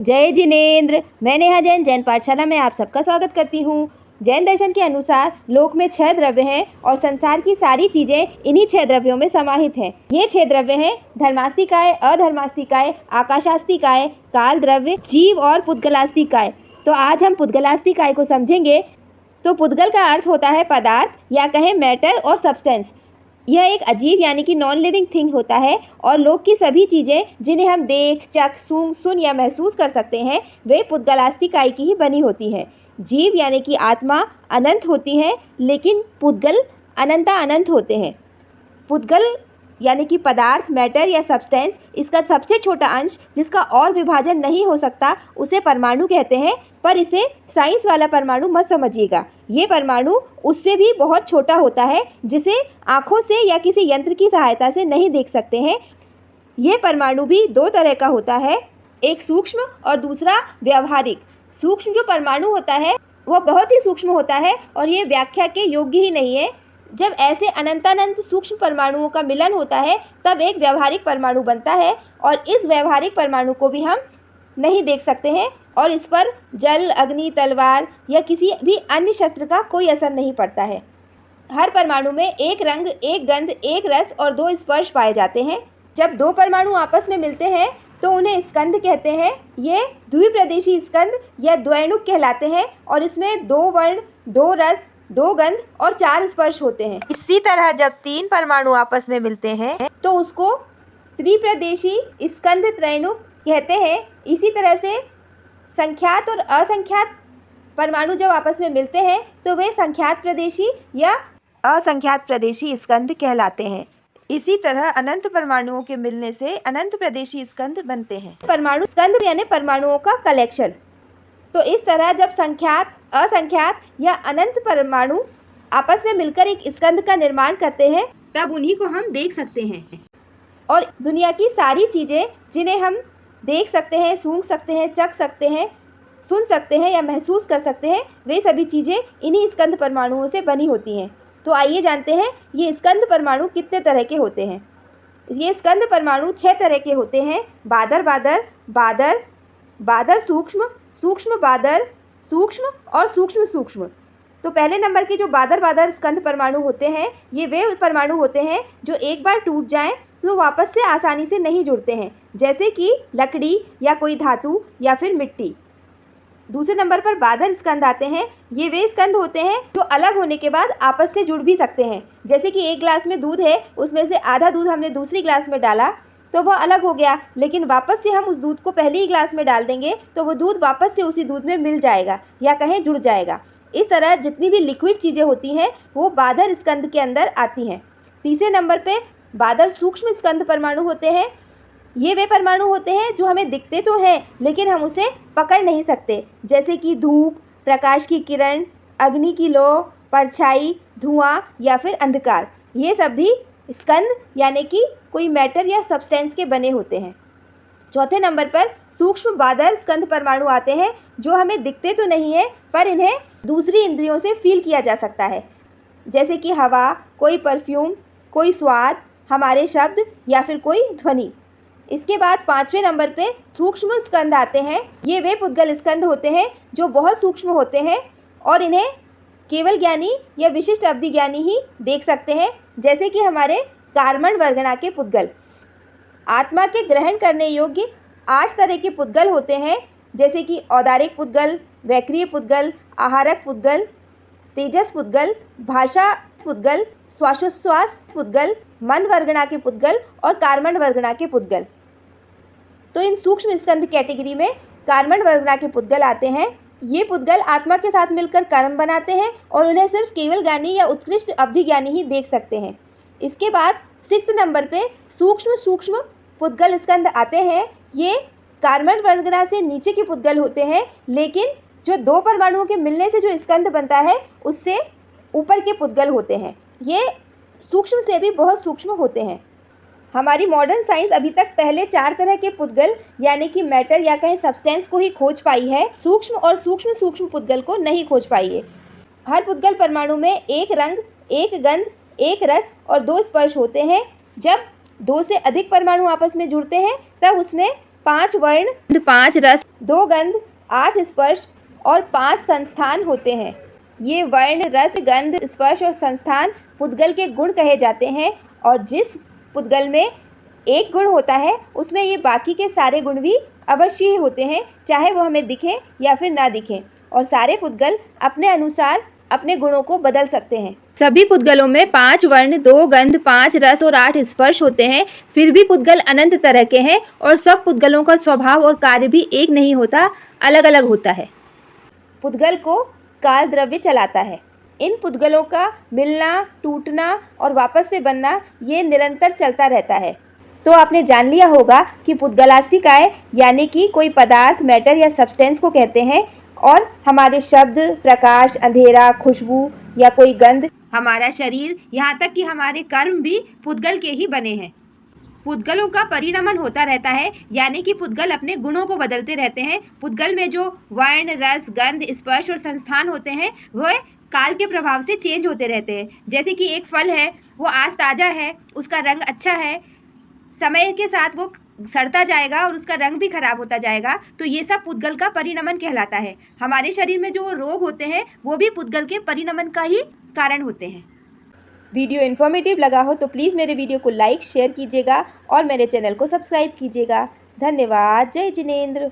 जय जिनेन्द्र। मैं नेहा जैन जैन पाठशाला में आप सबका स्वागत करती हूँ। जैन दर्शन के अनुसार लोक में 6 द्रव्य हैं और संसार की सारी चीज़ें इन्हीं 6 द्रव्यों में समाहित हैं। ये 6 द्रव्य हैं धर्मास्तिकाय, अधर्मास्तिकाय, आकाशास्तिकाय, काल द्रव्य, जीव और पुद्गलास्तिकाय। तो आज हम पुद्गलास्तिकाय को समझेंगे। तो पुद्गल का अर्थ होता है पदार्थ या कहें मैटर और सब्सटेंस। यह एक अजीब यानी कि नॉन लिविंग थिंग होता है और लोक की सभी चीज़ें जिन्हें हम देख, चख, सूंघ, सुन या महसूस कर सकते हैं वे पुद्गलास्तिकाय की ही बनी होती हैं। जीव यानी कि आत्मा अनंत होती है, लेकिन पुद्गल अनंता अनंत होते हैं। पुद्गल यानी कि पदार्थ, मैटर या सब्सटेंस, इसका सबसे छोटा अंश जिसका और विभाजन नहीं हो सकता उसे परमाणु कहते हैं। पर इसे साइंस वाला परमाणु मत समझिएगा। ये परमाणु उससे भी बहुत छोटा होता है जिसे आँखों से या किसी यंत्र की सहायता से नहीं देख सकते हैं। ये परमाणु भी 2 तरह का होता है, एक सूक्ष्म और दूसरा व्यावहारिक। सूक्ष्म जो परमाणु होता है वह बहुत ही सूक्ष्म होता है और ये व्याख्या के योग्य ही नहीं है। जब ऐसे अनंतानंत सूक्ष्म परमाणुओं का मिलन होता है तब एक व्यावहारिक परमाणु बनता है और इस व्यावहारिक परमाणु को भी हम नहीं देख सकते हैं और इस पर जल, अग्नि, तलवार या किसी भी अन्य शस्त्र का कोई असर नहीं पड़ता है। हर परमाणु में एक रंग, एक गंध, एक रस और 2 स्पर्श पाए जाते हैं। जब 2 परमाणु आपस में मिलते हैं तो उन्हें स्कंद कहते हैं। ये द्विप्रदेशी स्कंद या द्वैणुक कहलाते हैं और इसमें 2 वर्ण, 2 रस, 2 गंध और 4 स्पर्श होते हैं। इसी तरह जब 3 परमाणु आपस में मिलते हैं तो उसको त्रिप्रदेशी स्कंद त्रैणुक कहते हैं। इसी तरह से संख्यात और असंख्यात परमाणु जब आपस में मिलते हैं तो वे संख्यात प्रदेशी या असंख्यात प्रदेशी स्कंद कहलाते हैं। इसी तरह अनंत परमाणुओं के मिलने से अनंत प्रदेशी स्कंद बनते हैं। परमाणु स्कंद यानी परमाणुओं का कलेक्शन। तो इस तरह जब संख्यात, असंख्यात या अनंत परमाणु आपस में मिलकर एक स्कंद का निर्माण करते हैं तब उन्हीं को हम देख सकते हैं। और दुनिया की सारी चीज़ें जिन्हें हम देख सकते हैं, सूंघ सकते हैं, चख सकते हैं, सुन सकते हैं या महसूस कर सकते हैं, वे सभी चीज़ें इन्हीं स्कंद परमाणुओं से बनी होती हैं। तो आइए जानते हैं ये स्कंद परमाणु कितने तरह के होते हैं। ये स्कंद परमाणु 6 तरह के होते हैं। बादर बादर, बादर, बादर सूक्ष्म, सूक्ष्म बादर, सूक्ष्म और सूक्ष्म सूक्ष्म। तो पहले नंबर के जो बादर बादर स्कंद परमाणु होते हैं ये वे परमाणु होते हैं जो एक बार टूट जाएं तो वापस से आसानी से नहीं जुड़ते हैं, जैसे कि लकड़ी या कोई धातु या फिर मिट्टी। दूसरे नंबर पर बादर स्कंद आते हैं। ये वे स्कंद होते हैं जो अलग होने के बाद आपस से जुड़ भी सकते हैं। जैसे कि एक गिलास में दूध है, उसमें से आधा दूध हमने दूसरी गिलास में डाला तो वह अलग हो गया, लेकिन वापस से हम उस दूध को पहले ही गिलास में डाल देंगे तो वो दूध वापस से उसी दूध में मिल जाएगा या कहें जुड़ जाएगा। इस तरह जितनी भी लिक्विड चीज़ें होती हैं वो बादर स्कंद के अंदर आती हैं। तीसरे नंबर पे बादर सूक्ष्म स्कंद परमाणु होते हैं। ये वे परमाणु होते हैं जो हमें दिखते तो हैं लेकिन हम उसे पकड़ नहीं सकते, जैसे कि धूप, प्रकाश की किरण, अग्नि की लौ, परछाई, धुआं या फिर अंधकार। ये सब भी स्कंद यानी कि कोई मैटर या सब्सटेंस के बने होते हैं। चौथे नंबर पर सूक्ष्म बादर स्कंद परमाणु आते हैं जो हमें दिखते तो नहीं है पर इन्हें दूसरी इंद्रियों से फील किया जा सकता है, जैसे कि हवा, कोई परफ्यूम, कोई स्वाद, हमारे शब्द या फिर कोई ध्वनि। इसके बाद 5वें नंबर पे सूक्ष्म स्कंद आते हैं। ये वे पुद्गल स्कंद होते हैं जो बहुत सूक्ष्म होते हैं और इन्हें केवल ज्ञानी या विशिष्ट अवधि ज्ञानी ही देख सकते हैं, जैसे कि हमारे कार्बन वर्गणा के पुद्गल। आत्मा के ग्रहण करने योग्य 8 तरह के पुद्गल होते हैं, जैसे कि औदारिक पुद्गल, वैक्रिय पुद्गल, आहारक पुद्गल, तेजस पुद्गल, भाषा पुद्गल, श्वासोच्छ्वास पुद्गल, मन वर्गणा के पुद्गल और कार्बन वर्गणा के पुद्गल। तो इन सूक्ष्म स्कंद कैटेगरी में कार्बन वर्गणा के पुद्गल आते हैं। ये पुद्गल आत्मा के साथ मिलकर कर्म बनाते हैं और उन्हें सिर्फ केवल ज्ञानी या उत्कृष्ट अवधि ज्ञानी ही देख सकते हैं। इसके बाद 6 नंबर पे सूक्ष्म सूक्ष्म पुद्गल स्कंद आते हैं। ये कार्बन वर्गणा से नीचे के पुद्गल होते हैं, लेकिन जो 2 परमाणुओं के मिलने से जो स्कंद बनता है उससे ऊपर के पुद्गल होते हैं। ये सूक्ष्म से भी बहुत सूक्ष्म होते हैं। हमारी मॉडर्न साइंस अभी तक पहले 4 तरह के पुद्गल यानी कि मैटर या कहें सब्सटेंस को ही खोज पाई है, सूक्ष्म और सूक्ष्म सूक्ष्म पुद्गल को नहीं खोज पाई है। हर पुद्गल परमाणु में एक रंग, एक गंध, एक रस और 2 स्पर्श होते हैं। जब 2 से अधिक परमाणु आपस में जुड़ते हैं तब उसमें 5 वर्ण, 5 रस, 2 गंध, 8 स्पर्श और 5 संस्थान होते हैं। ये वर्ण, रस, गंध, स्पर्श और संस्थान पुद्गल के गुण कहे जाते हैं और जिस पुद्गल में एक गुण होता है उसमें ये बाकी के सारे गुण भी अवश्य ही होते हैं, चाहे वो हमें दिखें या फिर ना दिखें। और सारे पुद्गल अपने अनुसार अपने गुणों को बदल सकते हैं। सभी पुद्गलों में 5 वर्ण, 2 गंध, 5 रस और 8 स्पर्श होते हैं। फिर भी पुद्गल अनंत तरह के हैं और सब पुद्गलों का स्वभाव और कार्य भी एक नहीं होता, अलग अलग होता है। पुद्गल को काल द्रव्य चलाता है। इन पुद्गलों का मिलना, टूटना और वापस से बनना ये निरंतर चलता रहता है। तो आपने जान लिया होगा कि पुद्गलास्तिकाय यानी कि कोई पदार्थ, मैटर या सब्सटेंस को कहते हैं और हमारे शब्द, प्रकाश, अंधेरा, खुशबू या कोई गंध, हमारा शरीर, यहाँ तक कि हमारे कर्म भी पुद्गल के ही बने हैं। पुद्गलों का परिणमन होता रहता है, यानी कि पुद्गल अपने गुणों को बदलते रहते हैं। पुद्गल में जो वर्ण, रस, गंध, स्पर्श और संस्थान होते हैं वह काल के प्रभाव से चेंज होते रहते हैं। जैसे कि एक फल है, वो आज ताज़ा है, उसका रंग अच्छा है, समय के साथ वो सड़ता जाएगा और उसका रंग भी खराब होता जाएगा। तो ये सब पुद्गल का परिणमन कहलाता है। हमारे शरीर में जो रोग होते हैं वो भी पुद्गल के परिणमन का ही कारण होते हैं। वीडियो इन्फॉर्मेटिव लगा हो तो प्लीज़ मेरे वीडियो को लाइक, शेयर कीजिएगा और मेरे चैनल को सब्सक्राइब कीजिएगा। धन्यवाद। जय जिनेंद्र।